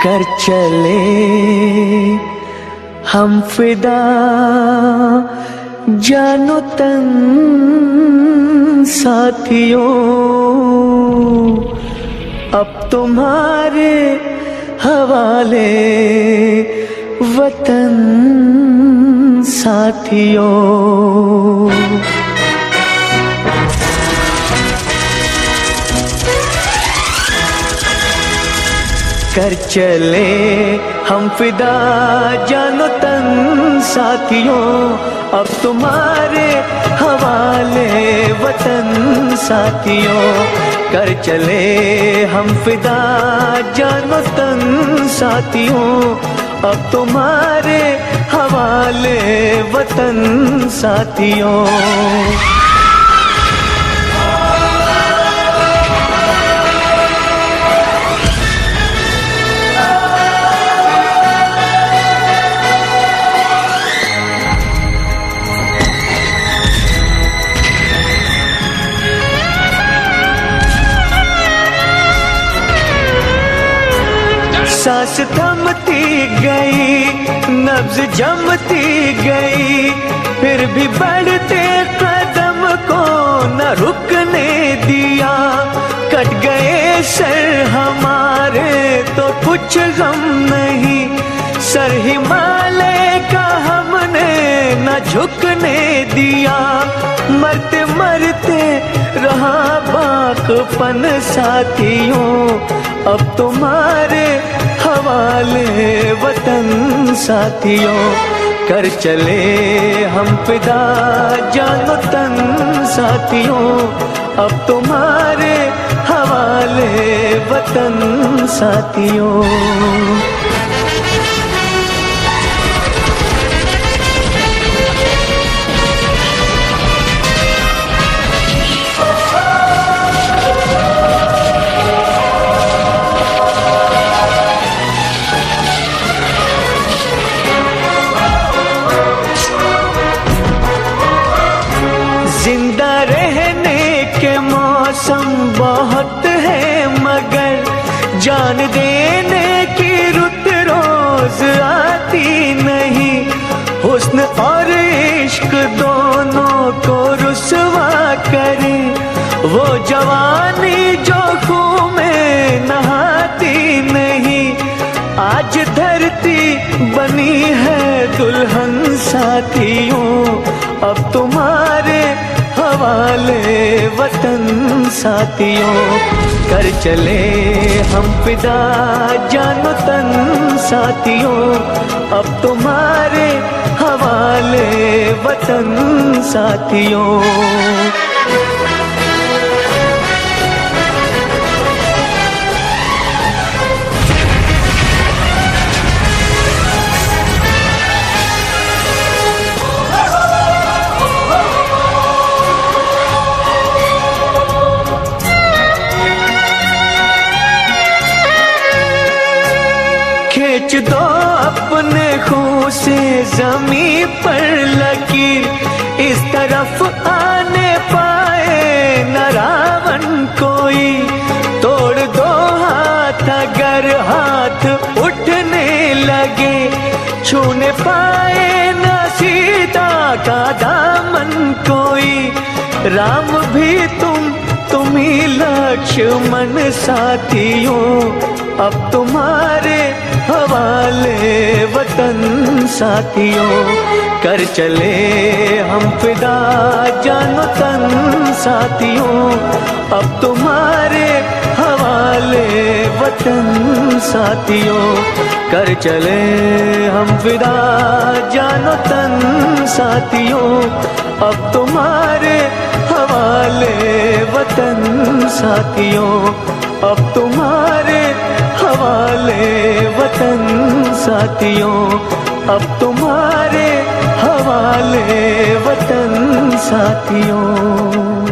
कर चले हम फिदा, जानो तन साथियों, अब तुम्हारे हवाले वतन साथियों। कर चले हम फिदा, जानो तन साथियों, अब तुम्हारे हवाले वतन साथियों। कर चले हम फिदा, जानो तन साथियों, अब तुम्हारे हवाले वतन साथियों। सांस थमती गई, नब्ज जमती गई, फिर भी बढ़ते कदम को न रुकने दिया। कट गए सर हमारे तो कुछ गम नहीं, सर हिमालय का हमने न झुकने दिया। मरते मरते रहा बाकपन साथियों, अब तुम्हारे हवाले वतन साथियों। कर चले हम फिदा, जानो तन साथियों, अब तुम्हारे हवाले वतन साथियों। जिंदा रहने के मौसम बहुत है, मगर जान देने की रुत रोज आती नहीं। हुस्न और इश्क दोनों को रुसवा करे, वो जवानी जो खून में नहाती नहीं। आज धरती बनी है दुल्हन साथियों, अब तुम्हारे हवाले वतन साथियों। कर चले हम फिदा, जानो तन साथियों, अब तुम्हारे हवाले वतन साथियों। खींच दो अपने खून से ज़मीं पर लकीर, इस तरफ आने पाए न रावण कोई। तोड़ दो हाथ अगर हाथ उठने लगे, छूने पाए न सीता का दामन कोई। राम भी तुम ही लक्ष्मण साथियों, अब तुम्हारे हवाले वतन साथियों। कर चले हम फिदा, जानो तन साथियों, अब तुम्हारे हवाले वतन साथियों। कर चले हम फिदा, जानो तन साथियों, अब तुम्हारे हवाले वतन साथियों। अब तुम्हारे हवाले वतन साथियों, अब तुम्हारे हवाले वतन साथियों।